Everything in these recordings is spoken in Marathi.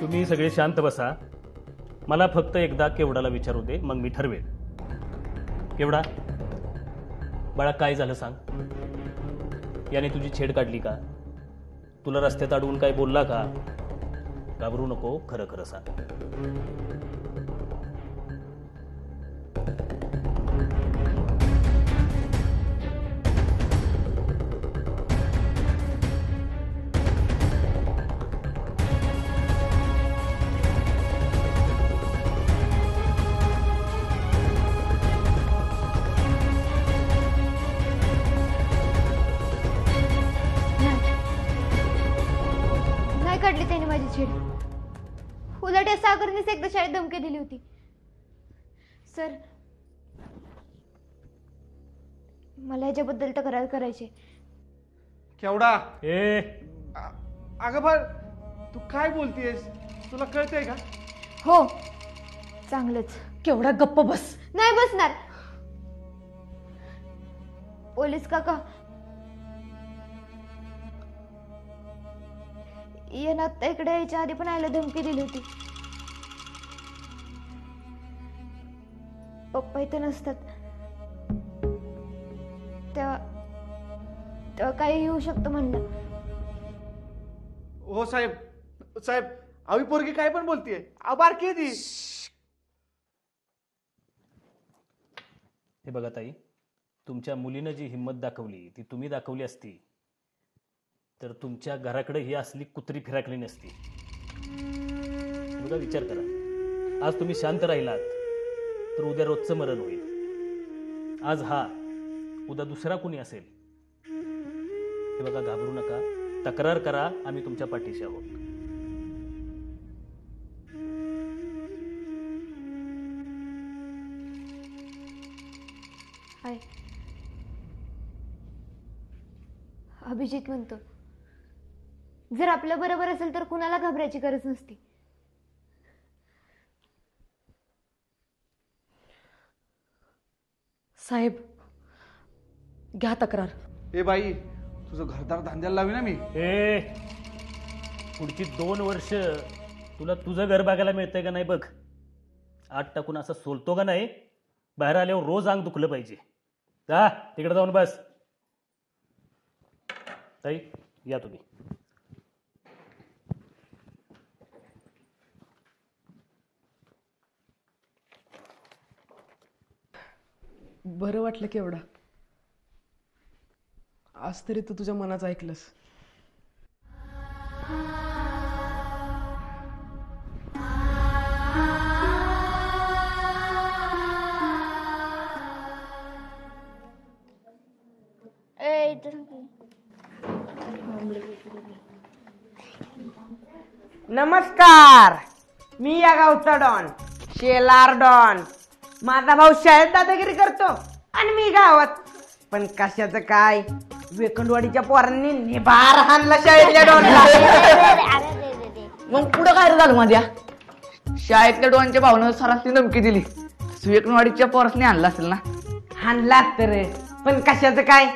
तुम्ही सगळे शांत बसा. मला फक्त एकदा केवडाला विचारू दे, मग मी ठरवेन. केवडा बाळा, काय झालं सांग. याने तुझी छेड काढली का? तुला रस्त्यात अडवून काय बोलला का? घाबरू नको, खरं खरं सांग. काढली त्याने माझी छेड. उलट या सागरनेच एकदा शाळेत धमकी दिली होती. सर, मला याच्याबद्दल तक्रार करायची. केवढा ए अगं बर, तू काय बोलतेस? तुला कळतंय का? हो, चांगलंच. केवढा गप्प बस. नाही बसणार. पोलीस काका, येणं आत्ता इकडे यायच्या आधी पण आयला धमकी दिली होती. पप्पा इथे नसतात तेव्हा तेव्हा काही येऊ शकतं म्हणलं. हो साहेब, साहेब अवी पोरगी काय पण बोलतीये. बारकी ती. हे बघा ताई, तुमच्या मुलीनं जी हिंमत दाखवली ती तुम्ही दाखवली असती तर तुमच्या घराकडे ही असली कुत्री फिराकली नसती. बघा, विचार करा. आज तुम्ही शांत राहिलात तर उद्या रोजचं मरण होईल. आज हा, उद्या दुसरा कोणी असेल. हे बघा, घाबरू नका, तक्रार करा, आम्ही तुमच्या पाठीशी आहोत. हाय, अभिजित म्हणतो, जर आपलं बरोबर असेल तर कुणाला घाबरायची गरज नसती. साहेब, घ्या तक्रार. ए बाई, तुझं घरदार धांद्याला लावी ना मी. ए, पुढची 2 वर्ष तुला तुझं घर बघायला मिळतंय का नाही बघ. आत टाकून असं सोलतो का नाही, बाहेर आल्यावर रोज अंग दुखलं पाहिजे. जा तिकडे जाऊन बस. ताई, या तुम्ही. बरं वाटलं केवढा. आज तरी तू तुझ्या मनाचं ऐकलंस. नमस्कार, मी या गावचा डॉन, शेलार डॉन. माझा भाऊ शाळेत दादागिरी करतो आणि मी गावात. पण कशाचं काय, वेकंडवाडीच्या पोरांनी निभार हाणला शाळेतल्या डॉनला. मग पुढं काय झालं माझ्या? शाळेतल्या डॉनच्या भावनं सरासरी धमकी दिली. वेकंडवाडीच्या पोरांनी आणला असेल ना? हाणला तर, पण कशाचं काय,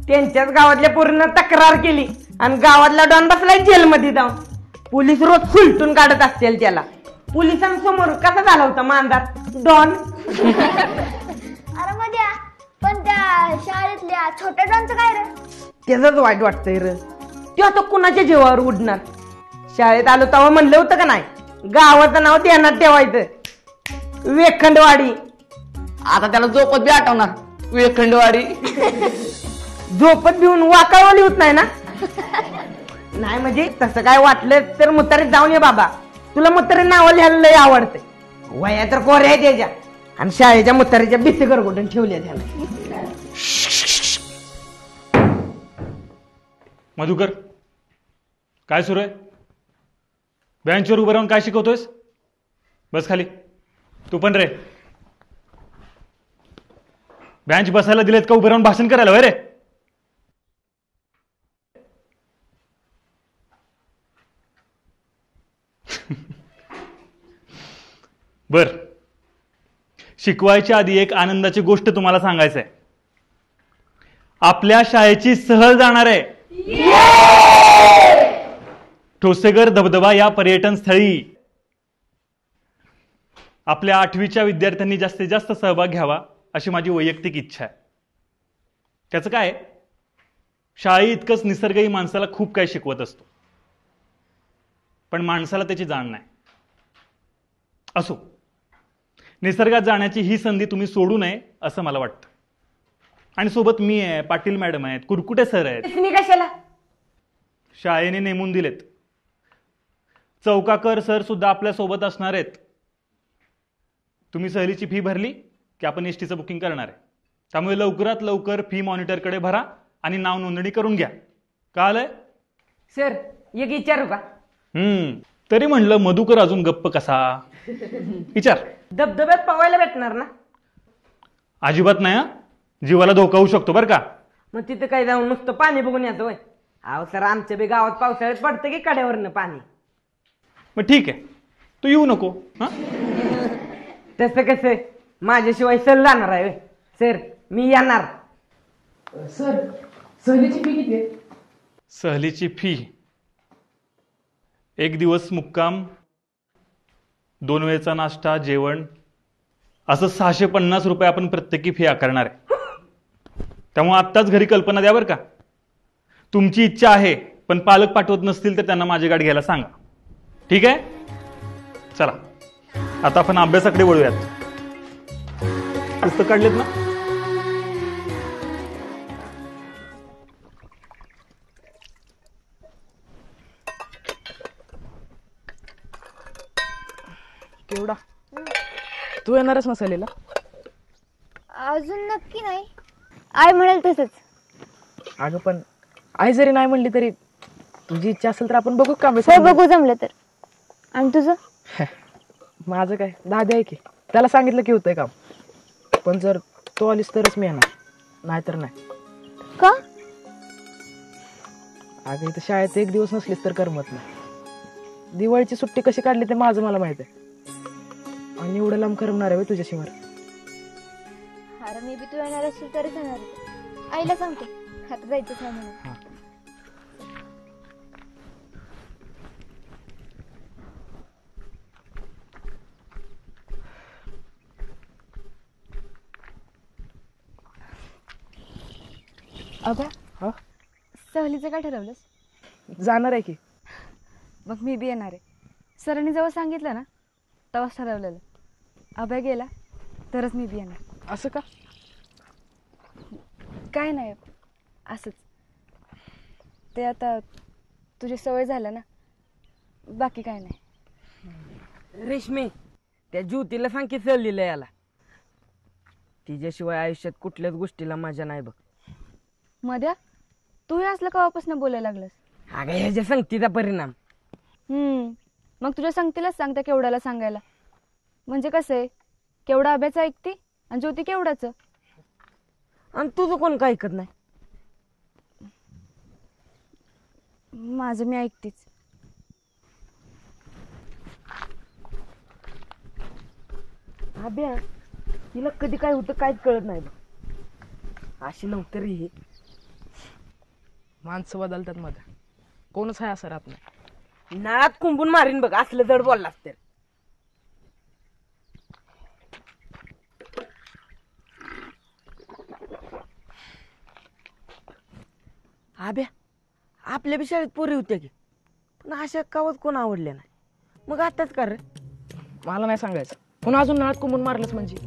त्यांच्याच गावातल्या पोरीनं तक्रार केली आणि गावातला डॉन बसलाय जेलमध्ये जाऊन. पोलीस रोज सुलटून काढत असतील त्याला. पोलिसांसमोर कसा झाला होता मांदार डॉन. अरे मध्या, पण त्या शाळेतल्या छोट्या डॉनचं काय रे? त्याच वाईट वाटतंय र. ते आता कुणाच्या जीवावर उडणार. शाळेत आलो तेव्हा म्हणलं होतं का नाही, गावाचं नाव ध्यानात ठेवायचं, वेखंडवाडी. आता त्याला झोपत बी आठवणार, वेखंडवाडी. झोपत भिवून वाकावली होत नाही ना? नाही म्हणजे तसं काय वाटलं तर मुतारीत जाऊन ये बाबा. तुला मुतारी नाव लिहायला लय आवडते. वया तर कोरे आहे त्याच्या, आणि शाळेच्या मुतारीच्या बिस्ती गरगोटून ठेवल्या त्याला. मधुकर, काय सुरू आहे? बेंचवर उभं राहून काय शिकवतोयस? बस खाली. तू पण रे. बेंच बसायला दिलेत का उभं राहून भाषण करायला वय रे? बर, शिकवायच्या आधी एक आनंदाची गोष्ट तुम्हाला सांगायचं आहे. आपल्या शाळेची सहल जाणार आहे. ठोसेघर धबधबा या पर्यटन स्थळी आपल्या 8वीच्या विद्यार्थ्यांनी जास्तीत जास्त सहभाग घ्यावा अशी माझी वैयक्तिक इच्छा आहे. त्याचं काय, शाळे इतकंच निसर्गही माणसाला खूप काही शिकवत असतो, पण माणसाला त्याची जाण नाही. असो, निसर्गात जाण्याची ही संधी तुम्ही सोडू नये असं मला वाटतं. आणि सोबत मी आहे, पाटील मॅडम आहेत, कुरकुटे सर आहेत. मी कशाला? शाळेने नेमून दिलेत. चौकाकर सर सुद्धा आपल्या सोबत असणार आहेत. तुम्ही सहलीची फी भरली की आपण एसटीचं बुकिंग करणार आहे. त्यामुळे लवकरात लवकर फी मॉनिटरकडे भरा आणि नाव नोंदणी करून घ्या. कळालंय? सर एक विचारू का? तरी म्हणलं मधुकर अजून गप्प कसा? विचार. धबधब्यात पवायला भेटणार ना? अजिबात नाही. जीवाला धोका होऊ शकतो बरं का. मग तिथं काय जाऊन नुसतं पाणी बघून येतो होय? अहो सर, आमच्या बी गावात पावसाळ्यात पडतं की कड्यावरनं पाणी. मग ठीक आहे, तू येऊ नको. हा, तसं कसं माझ्याशिवाय सहल जाणार आहे होय? सर मी येणार. सर सहलीची फी किती आहे? सहलीची फी 1 दिवस मुक्काम, 2 वेळचा नाश्ता, जेवण, असं 650 रुपये आपण प्रत्येकी फी आकारणार आहे. त्यामुळे आत्ताच घरी कल्पना द्या बरं का. तुमची इच्छा आहे पण पालक पाठवत नसतील तर त्यांना माझी गाठ घ्यायला सांगा. ठीक आहे? चला आता आपण अभ्यासाकडे वळूयात. पुस्तक काढलेत ना? केवढा तू येणारच ना सहलीला? अजून नक्की नाही, आई म्हणेल तसंच. अगं पण आई जरी नाही म्हणली तरी तुझी इच्छा असेल तर आपण बघू का? हो बघू जमलं तर. आणि तुझं? माझं काय, दादी आहे की, त्याला सांगितलं की होतंय काम. पण जर तू आलीस तरच मी येणार, नाहीतर नाही. का? अगं इथं शाळेत 1 दिवस नसलीस तर करमत नाही. दिवाळीची सुट्टी कशी काढली ते माझं मला माहित आहे. आणि एवढं लांब करमणार आहे तुझ्याशिवाय? अरे मी बी तू येणार असेल तरच येणार. आईला सांगते आता जायचंच नाही म्हणून. अबा हा, सहलीचं काय ठरवलंस? जाणार आहे की. मग मी बी येणार आहे. सरांनी जेव्हा सांगितलं ना तेव्हाच ठरवलेलं. अभय गेला तरच मी बी येणार. असं का? काय नाही, असंच. ते आता तुझी सवय झालं ना, बाकी काय नाही. रेशमी, त्या ज्योतीला सांग की सहलीला याला. तिच्याशिवाय आयुष्यात कुठल्याच गोष्टीला मजा नाही बघ. मध्या तू हे असलं केव्हापासून बोलायला लागलंस? अगं ह्याच्या संगतीचा परिणाम. मग तुझ्या संगतीलाच सांगता केवढ्याला सांगायला. म्हणजे कसं आहे, केवढा अभ्यास ऐकते आणि ज्योती केवढाचं. आणि तुझं कोण काय ऐकत नाही? माझं मी ऐकतेच. अभ्या, तिला कधी काय होतं काहीच कळत नाही बघ. अशी नव्हतरी हे. माणसं बदलतात मध्ये, कोणच आहे असं राहत नाही. नाळात कुंपून मारीन बघ असलं जड बोललास तर. अभ्या, आपल्या बी शाळेत पोरी होत्या की, पण अशा कावत कोण आवडल्या नाही. मग आताच कर रे. मला नाही सांगायचं. पुन्हा अजून नाळात कुंबून मारलंच म्हणजे?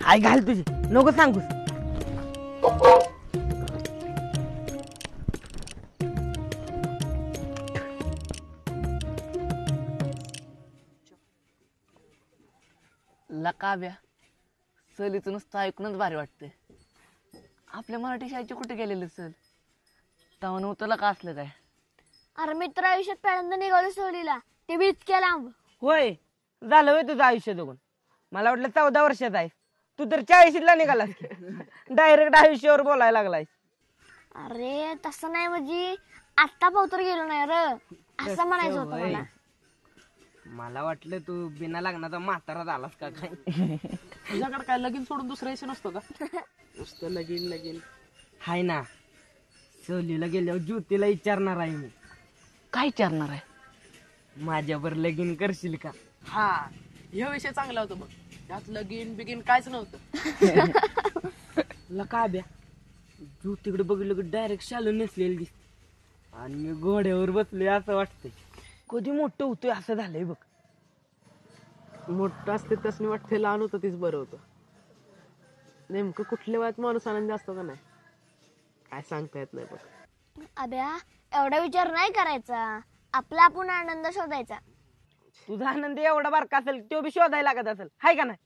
आई घाल तुझी, नको सांगूस. लकाव्या सहलीचं नुसतं ऐकूनच भारी वाटतंय. आपल्या मराठी शाळेचे कुठे गेलेले सहल? तेव्हा नव्हतं का असलं काय? अरे मित्र आयुष्यात पहिल्यांदा निघालो सहलीला, ते बी इतक्या लांब. होय, झालं होय तुझं आयुष्य बघून. मला वाटलं 14 वर्षात आहेस तू, तर 40ला निघालास. डायरेक्ट आयुष्यावर बोलायला लागलायस. अरे तसं नाही, म्हणजे आत्ता पावतर गेलो नाही र, असं म्हणायचं होतं मला. मला वाटलं तू बिना लग्नाचा म्हातारा झालास का काय. तुझ्याकडे काय लगीन सोडून दुसरं यश नसतो का? नुसतं लगीन लगीन हाय ना. सहलीला गेल्यावर ज्योतीला विचारणार आहे मी, काय विचारणार आहे? माझ्यावर लगीन करशील का? हा, ह्या विषय चांगला होता बघ. त्यात लगीन बिगीन कायच नव्हतं. लका ब्या तू तिकडे बघितलं की डायरेक्ट शालू नेसलेली दिसते आणि मी घोड्यावर बसलोय असं वाटतंय. कधी मोठं होतोय असं झालंय बघ. मोठं असते तसं वाटतंय लहान होतं तीच बरं होतं. नेमकं कुठल्या वयात माणूस आनंदी असतो का नाही काय सांगता येत नाही बघ. अभ्या एवढा विचार नाही करायचा, आपला आपण आनंद शोधायचा. तुझा आनंद एवढा बारका असेल तो बी शोधायला लागत असेल हाय का नाही.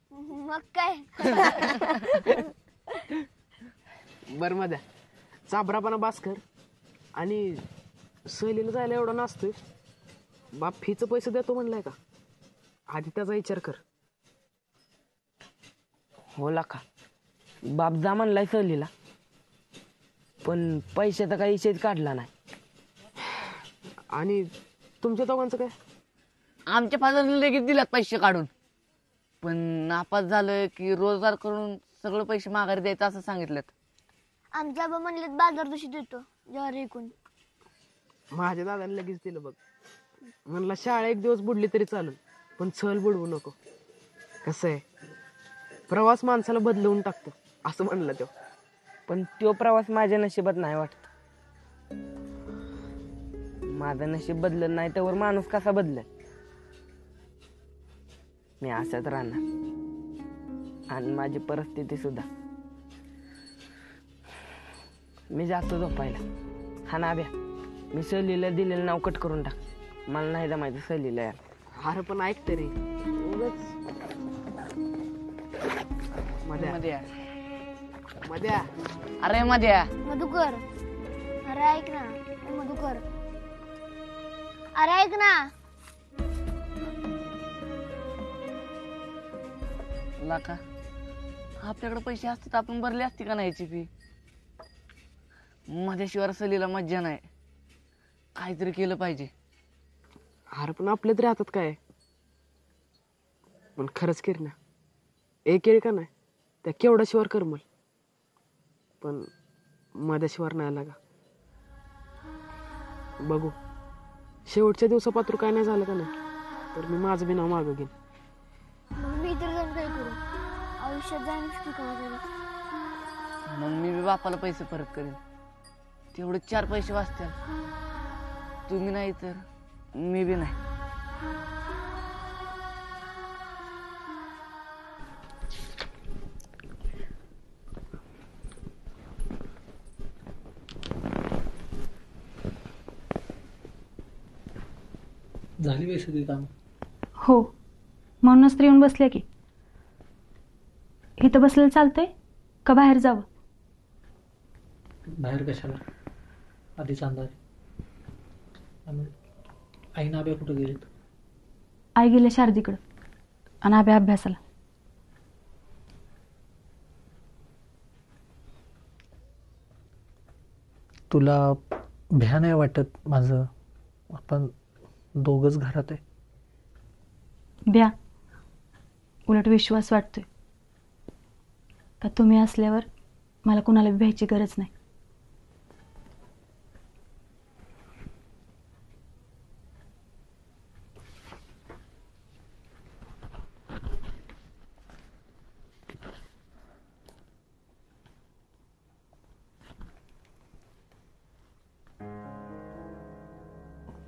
मग काय. बरं मध्ये चाबरापणा बास्कर आणि सहलीला जायला एवढा नाचतोय. बाप फीचं पैसे देतो म्हणलाय का? आधी त्याचा विचार कर. हो लका बाप जा म्हणलाय सहलीला पण पैशाचा काही विषयच काढला नाही. आणि तुमच्या दोघांचं काय? आमच्या फादरने लगेच दिल्यात पैसे काढून, पण नापास झालं की रोजगार करून सगळे पैसे माघारी द्यायचं असं सांगितलं. आमच्या आबा म्हणलेत बाजार दिवशी देतो ज्वारी विकून. माझ्या दादाने लगेच दिलं बघ. म्हणला शाळा एक दिवस बुडली तरी चालेल पण सहल बुडवू नको. कसं आहे प्रवास माणसाला बदलवून टाकतो असं म्हणलं तो. पण तो प्रवास माझ्या नशिबात नाही वाटत. माझं नशीब बदलत नाही त्यावर माणूस कसा बदलेल. मी असंच राहणार आणि माझी परिस्थिती सुद्धा. मी जातो झोपायला. हा नाभ्या मी सहलीला दिलेलं नाव कट करून टाक. मला नाही जमायचं सहलीला यार. अरे पण ऐक तरी मध्या अरे मध्या मधुकर अरे ऐक ना. मधुकर अरे ऐक ना. लाका आपल्याकडे पैसे असते तर आपण भरले असते का नाही याची फी. माझ्याशिवाय सहलीला मज्जा नाही. काहीतरी केलं पाहिजे. अरे पण आपल्या तरी हातात काय. पण खरंच कर ना एक येळ का नाही त्या केवढा शिवार करमल पण माझ्या शिवार नाही लागा. बघू शेवटच्या दिवसापात्र काय नाही झालं का नाही तर मी माझं बी नाव मागं घेईन. मी तर जाऊन काय करू आयुष्यात जाईन की काय. मग मी बी बापाला पैसे परत करेन. तेवढे 4 पैसे वाचतील. तुम्ही नाही तर मी बी नाही. झाली बाई सगळी काम. हो म्हणूनच तर येऊन बसले की. इथं बसलेलं चालतंय का बाहेर जावं? बाहेर कशाला आधीच अंदाज. आणि आई ना आब्या कुठं गेलेत? आई गेले शारदीकडं आणि आब्या अभ्यासाला. तुला भ्या नाही वाटत माझं आपण दोघंच घरात आहे? ब्या उलट विश्वास वाटतोय का तुम्ही असल्यावर मला कुणाला भ्यायची गरज नाही.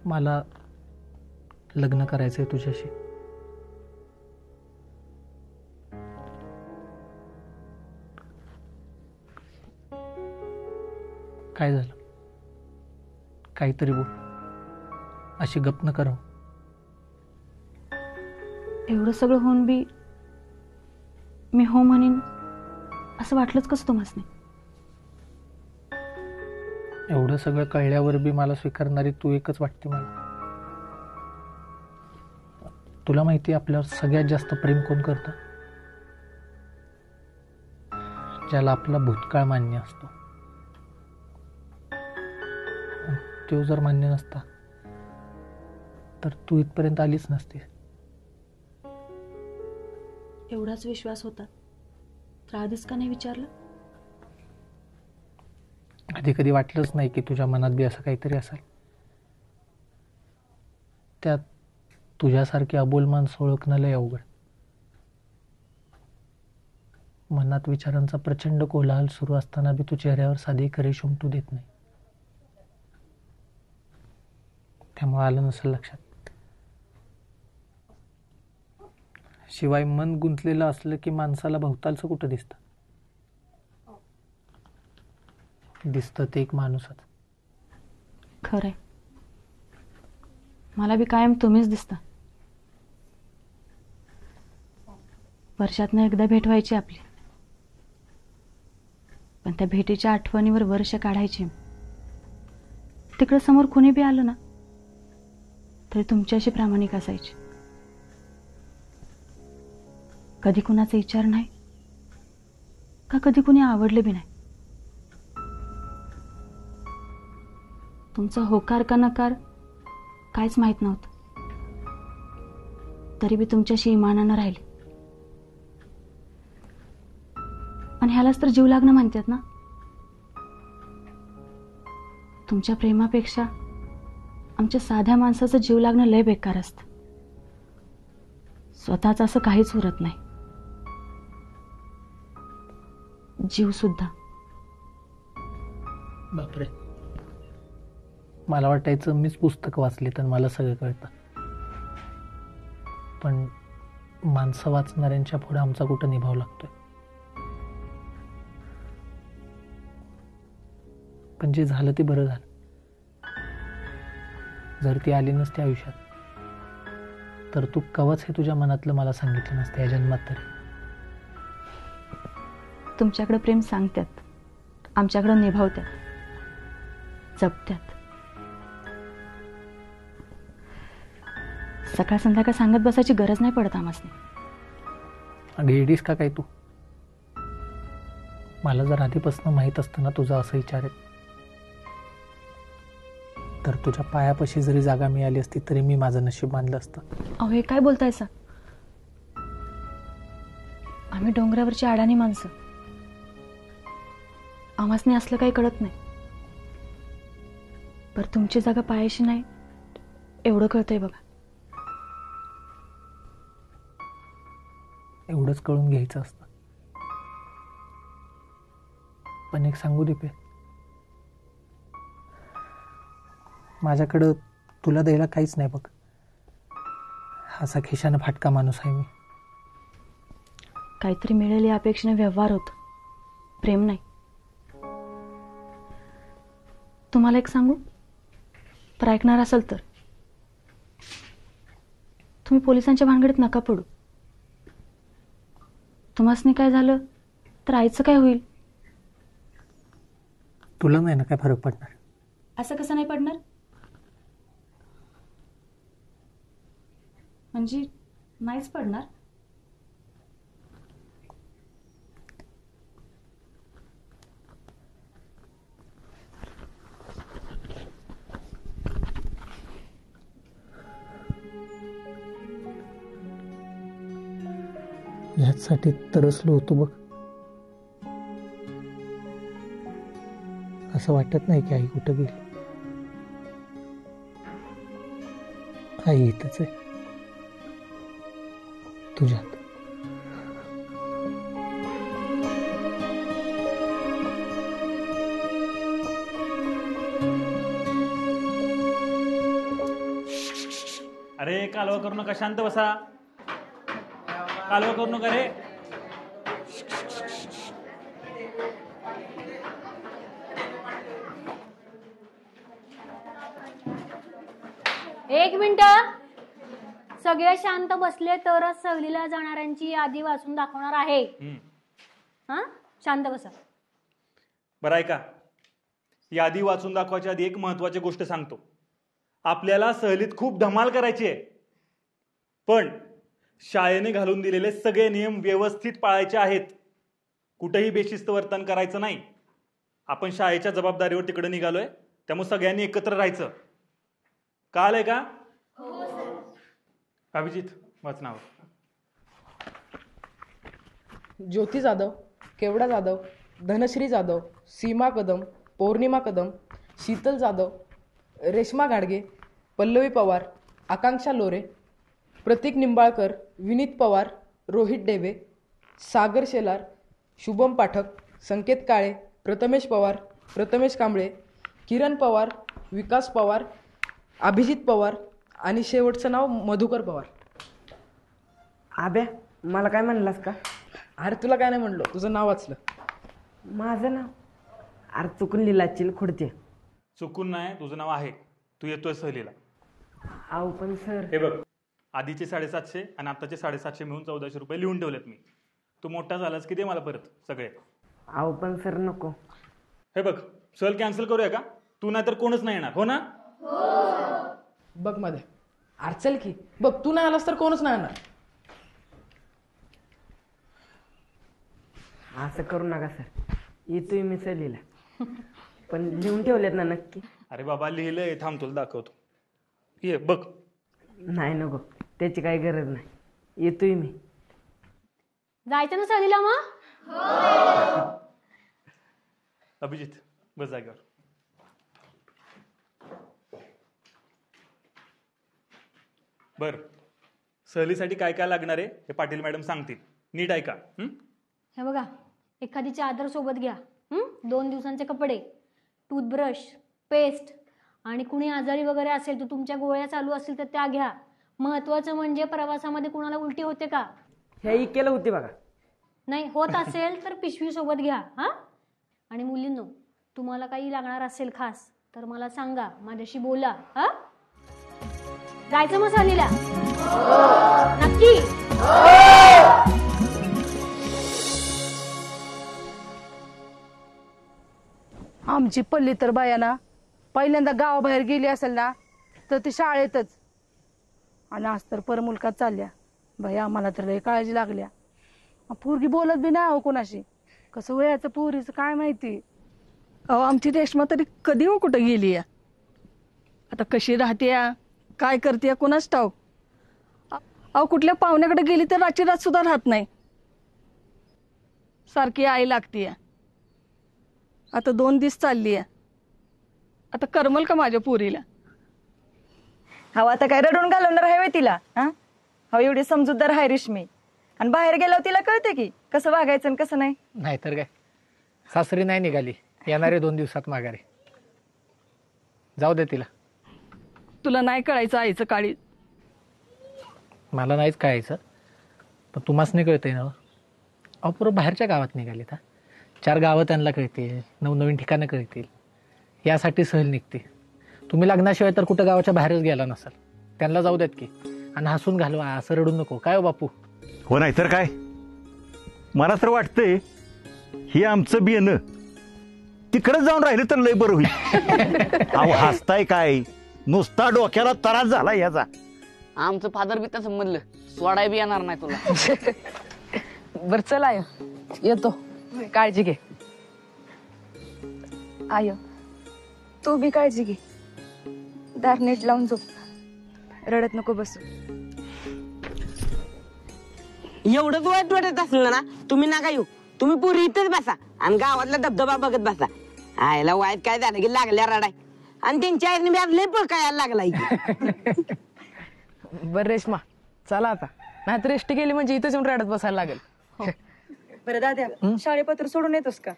मला लग्न करायचंय तुझ्याशी. काय झालं? काहीतरी बोल. अशी गप न कर. एवढं सगळं होऊन बी मी हो म्हणेन असं वाटलंच कसं तुम्हाला? एवढं सगळं कळल्यावर बी मला स्वीकारणारी तू एकच वाटते मला. तुला माहिती आपल्यावर सगळ्यात जास्त प्रेम कोण करतं? ज्याला आपला भूतकाळ मान्य असतो. तो जर मान्य नसता तर तू इथपर्यंत आलीच नसती. एवढाच विश्वास होता तर आधीच का नाही विचारलं? कधी कधी वाटलंच नाही की तुझ्या मनात बी असं काहीतरी असेल. त्यात तुझ्यासारखी अबोल माणसं ओळखणं लय अवघड. मनात विचारांचा प्रचंड कोलाहल सुरू असताना बी तू चेहऱ्यावर साधी खरी शुमटू देत नाही. त्यामुळे आलं नसेल लक्षात. शिवाय मन गुंतलेलं असलं की माणसाला भोवतालचं कुठं दिसतं. दिसतं ते एक माणूसच. खरंय, मला बी कायम तुम्हीच दिसता. वर्षातनं एकदा भेट व्हायची आपली, पण त्या भेटीच्या आठवणीवर वर्ष काढायची. तिकडं समोर कुणी बी आलं ना तरी तुमच्याशी प्रामाणिक असायची. कधी कुणाचा विचार नाही का कधी कुणी आवडलं बी नाही. तुमचा होकार का नकार काहीच माहित नव्हतं, तरी बी तुमच्याशी इमानानं राहिले. आणि ह्यालाच तर जीव लागणं म्हणतात ना. तुमच्या प्रेमापेक्षा आमच्या साध्या माणसाचं जीव लागणं लय बेकार असतं. स्वतःच असं काहीच उरत नाही, जीव सुद्धा. बापरे, मला वाटायचं मीच पुस्तकं वाचली तर मला सगळं कळतं. पण माणसं वाचणाऱ्यांच्या पुढे आमचा कुठं निभाव लागतोय. पण जे झालं ते बरं झालं. जर ती आली नसती आयुष्यात तर तू कवच हे तुझ्या मनातलं मला सांगितलं नसतं या जन्मात तरी. तुमच्याकडे प्रेम सांगतात, आमच्याकडे निभावतात, जपतात. सकाळ संध्याकाळ सांगत बसायची गरज नाही पडत आम्हासनी. अगं येडीस का काय तू? मला जर आधीपासून माहीत असतं ना तुझा असं विचार आहे तर तुझ्या पायापाशी जरी जागा मिळाली असती तरी मी माझं नशीब मानलं असतं. अहो हे काय बोलताय सा? आम्ही डोंगरावरची अडाणी माणसं, आम्हासनी असलं काही कळत नाही. पर तुमची जागा पायाशी नाही एवढं कळतंय बघा. एवढंच कळून घ्यायचं असतं. पण एक सांगू दीपे, माझ्याकडं तुला द्यायला काहीच नाही बघ. असा खिशानं फाटका माणूस आहे मी. काहीतरी मिळेल या अपेक्षेने व्यवहार होत, प्रेम नाही. तुम्हाला एक सांगू, तर ऐकणार असेल तर तुम्ही पोलिसांच्या भानगडीत नका पडू. तुम्हासनी काय झालं तर आईचं काय होईल? तुला नाही ना काय फरक पडणार? असं कसं नाही पडणार? म्हणजे नाहीच पडणार? ह्यासाठी तरसलो होतो बघ. असं वाटत नाही की आई कुठं गेली. आई इथंच आहे तुझ्यात. अरे कालवा करू नका, शांत बसा. कालवा करू नका रे. एक मिनिट, सगळे शांत बसले तरच सहलीला जाणाऱ्यांची यादी वाचून दाखवणार आहे. हा, शांत बसा. बरं आहे का, यादी वाचून दाखवायच्या आधी एक महत्वाची गोष्ट सांगतो. आपल्याला सहलीत खूप धमाल करायची आहे, पण शाळेने घालून दिलेले सगळे नियम व्यवस्थित पाळायचे आहेत. कुठेही बेशिस्त वर्तन करायचं नाही. आपण शाळेच्या जबाबदारीवर तिकडे निघालोय, त्यामुळे सगळ्यांनी एकत्र राहायचं. काल आहे का? हो सर. अभिजित वाच नाव. ज्योती जाधव, केवडा जाधव, धनश्री जाधव, सीमा कदम, पौर्णिमा कदम, शीतल जाधव, रेश्मा गाडगे, पल्लवी पवार, आकांक्षा लोरे, प्रतीक निंबाळकर, विनीत पवार, रोहित डेबे, सागर शेलार, शुभम पाठक, संकेत काळे, प्रथमेश पवार, प्रथमेश कांबळे, किरण पवार, विकास पवार, अभिजित पवार आणि शेवटचं नाव मधुकर पवार. आब्या मला काय म्हणलास का? अरे तुला काय नाही म्हणलो, तुझं नाव वाचलं. माझं नाव अरे चुकून लिहिलाची खुडते. चुकून नाही, तुझं नाव आहे. तू येतोय सहलीला. अहो पण सर, हे बघ, आधीचे 750 आणि आताचे 750 मिळून 1400 रुपये लिहून ठेवलेत मी. तू मोठा झालास की दे मला परत सगळे. अहो पण सर नको. हे बघ, सहल कॅन्सल करूया का? तू नाही तर कोणच नाही येणार, हो ना? बघ मध्ये अरे चल की, बघ तू नाही आलास तर कोणच नाही येणार. असं करू नका सर, येतोय मी सहलीला. पण लिहून ठेवलेत ना नक्की? अरे बाबा लिहिलंय, थांब तुला दाखवतो. ये बघ. नाही नको, त्याची काही गरज नाही, येतोय मी. जायचं ना सहलीला मग? अभिजित बस जागेवर. बर, सहलीसाठी काय काय लागणार आहे हे पाटील मॅडम सांगतील. नीट ऐका. हे बघा, एखादी चादर सोबत घ्या, 2 दिवसांचे कपडे, टूथब्रश, पेस्ट, आणि कुणी आजारी वगैरे असेल तर तुमच्या गोळ्या चालू असतील तर त्या घ्या. महत्वाचं म्हणजे प्रवासामध्ये कुणाला उलटी होते का? हे केलं होती बघा. नाही होत असेल तर पिशवी सोबत घ्या. हा, आणि मुलींनो, तुम्हाला काही लागणार असेल खास तर मला सांगा, माझ्याशी बोला. हा, जायचं मग सहलीला? नक्की? आमची पल्ली तर बाया पहिल्यांदा गावाबाहेर गेली असेल ना तर ती शाळेतच, आणि आज तर परमुलकात चालल्या. बाई आम्हाला तर लई काळजी लागल्या. पोरगी बोलत बी नाही हो कोणाशी. कसं वयाचं पोरीचं काय माहिती. अहो आमची रेश्मा तरी कधी हो कुठं गेली आहे. आता कशी राहते, काय करते कोणाच ठाऊक. अहो कुठल्या पाहुण्याकडे गेली तर रात्री रात सुद्धा राहत नाही, सारखी आई लागतीये. आता 2 दिवस चालली आहे. आता करमल का माझ्या पोरीला? हवा आता काय रडून घालवणार आहे तिला? हा, एवढी समजूतदार आहे रेश्मी, आणि बाहेर गेल्यावर तिला कळते की कसं वागायचं आणि कसं नाही. नाहीतर काय, सासरी नाही निघाली, येणारे 2 दिवसात माघारी. जाऊ दे तिला. तुला नाही कळायचं आईचं काळी. मला नाहीच कळायचं, पण तुम्हाच नाही कळतंय ना. अहो बाहेरच्या गावात निघाली. 4 गावं त्यांना कळतील, नवनवीन ठिकाणं कळतील, यासाठी सहल निघते. तुम्ही लग्नाशिवाय तर कुठं गावाच्या बाहेरच गेला नसाल. त्यांना जाऊ देत की, आणि हसून घालवा, असं रडू नको. काय हो बापू? हो, नाही तर काय. मला तर वाटतंय हे आमचं बियाणं तिकडे जाऊन राहिलं तर लय बरं होईल. अहो हसताय काय, नुसता डोक्याला त्रास झाला याचा. आमचं फादर बी तसं म्हणलं, सोडाय बी येणार नाही तुला. बर चल आय, येतो. काळजी घे. आय, तू बी काळजी घे. दार नीट लावून झोप, रडत नको बसू. एवढंच वाईट वाटत असलं ना, तुम्ही नका येऊ. तुम्ही पुरी इथंच बसा आणि गावातला धबधबा बघत बसा. आयला वाईट काय झालं की लागल्या रडाय, आणि त्यांच्या आईने बी आज लय पळकायला लागला. बर रेश्मा चला आता, नाहीतर एसटी गेली म्हणजे इथंच येऊन रडत बसायला लागेल. बरं दाद्या, शाळेपत्र सोडून येतोस का?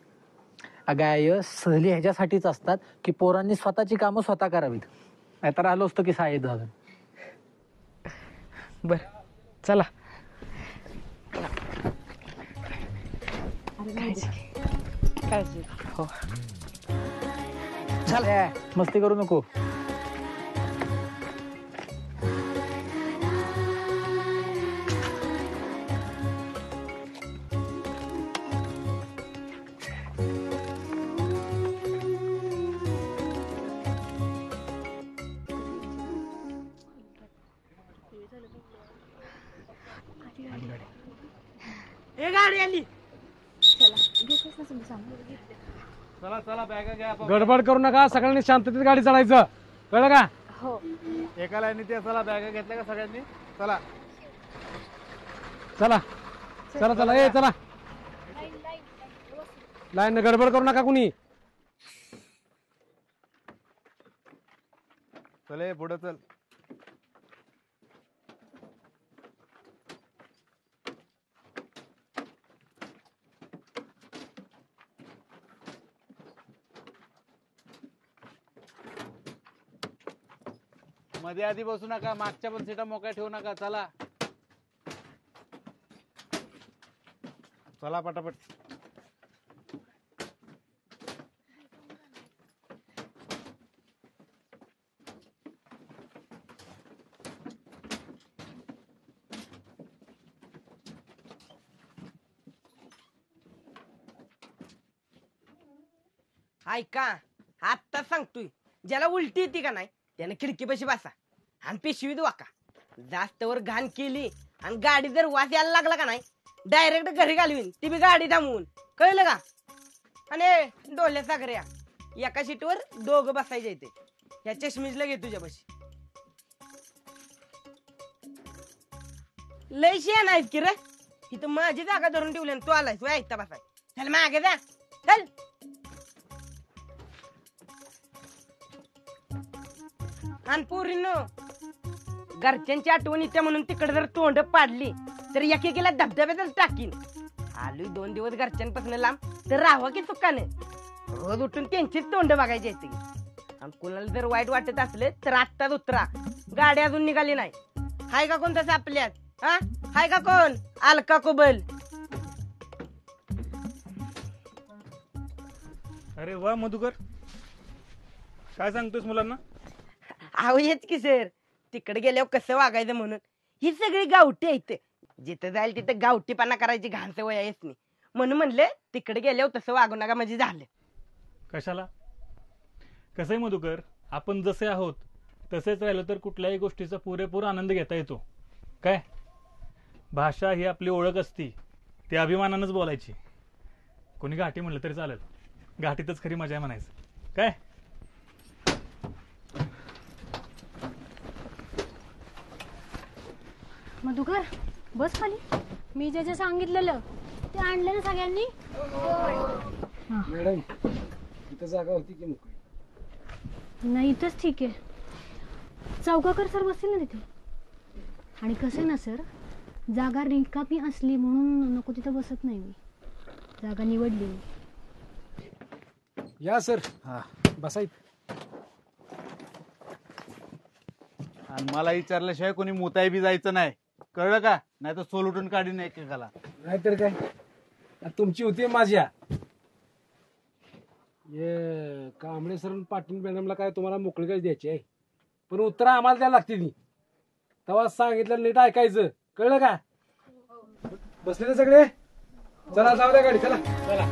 अगाय सहली ह्याच्यासाठीच असतात की पोरांनी स्वतःची कामं स्वतः करावीत. नाहीतर आलो असतो की शाळेत अजून. बर चला. काळजी. हो, चला, मस्ती करू नको. गाडी आली. चला चला, बॅगा घ्या. गडबड करू नका, सगळ्यांनी शांततेत गाडी चढायचं, कळलं का? हो. एका लाईनी ते. चला, बॅगा घेतल्या का सगळ्यांनी? चला चला चला चला, ए चला, लाईन गडबड करू नका कुणी. चले पुढे चल. मध्ये आधी बसू नका, मागच्या पण सीटा मोकळ्या ठेवू नका. चला चला पटापट. ऐका, आत्ता सांगतोय, ज्याला उलटी येते का नाही त्याने खिडकीपाशी बसा आणि पिशवीत वाका. जास्तवर घाण केली आणि गाडी जर वास यायला लागला का नाही डायरेक्ट घरी घालवीन, ती बी गाडी थांबवून. कळलं का? आणि डोल्या सागऱ्या, एका सीटवर दोघं बसायचे इथे. या चष्मीजला घे तुझ्यापाशी. लय शेण आहेस की रे, इथं माझी जागा धरून ठेवली आणि तू आलायस वय ऐकता बसाय. चल मागे जा, चल. आणि पोरींनो, घरच्यांची आठवण येते म्हणून तिकडे जर तोंड पाडली तर एकेकीला धबधब्यातच टाकीन. आलोय 2 दिवस घरच्यांपासून लांब, तर राहावं की सुखाने. रोज उठून त्यांचीच तोंड बघायची येते. आणि कुणाला जर वाईट वाटत असले तर आत्ताच उतरा, गाडी अजून निघाली नाही. हाय का कोण तसं आपल्यात? हा, हाय का कोण? अलका कोबल. अरे वा मधुकर, काय सांगतोस मुलांना? अहो हेच की सर, तिकडे गेल्यावर कसं वागायचं म्हणून. ही सगळी गावठी आहेत, जिथं जाईल तिथं गावठीपणा करायची घाण सवय आहेच नाही. म्हणून म्हणले तिकडे गेल्यावर तसं वागू नका, म्हणजे झालं. कशाला? कसंय मधुकर, आपण जसे आहोत तसेच राहिलो तर कुठल्याही गोष्टीचा पुरेपूर आनंद घेता येतो. काय, भाषा ही आपली ओळख असती, ती अभिमानानंच बोलायची. कोणी घाटी म्हणलं तरी चालेल, घाटीतच खरी मजा आहे म्हणायचं. काय मधुकर बस खाली. मी जे जे सांगितलेलं ते आणलं ना सगळ्यांनी? मॅडम इथं जागा होती की मोकळी? नाही, इथंच ठीक आहे. चौकाकर सर बसतील ना तिथे. आणि कसं आहे ना सर, जागा रिकामी असली म्हणून नको तिथं बसत नाही मी, जागा निवडली मी. या सर. हा बसाय. आणि मला विचारल्याशिवाय कोणी मुताय बी जायचं नाही, कळलं का? नाही तर सोल उठून काढीन एकेकाला. नाहीतर काय, तुमची होती माझ्या. ये कांबळे सर पाटील मॅडमला काय तुम्हाला मोकळी काय द्यायची आहे, पण उत्तर आम्हाला द्यायला लागते ती. तेव्हा सांगितलं नीट ऐकायचं, कळलं का? बसले ना सगळे? चला जाऊ द्या गाडी, चला चला.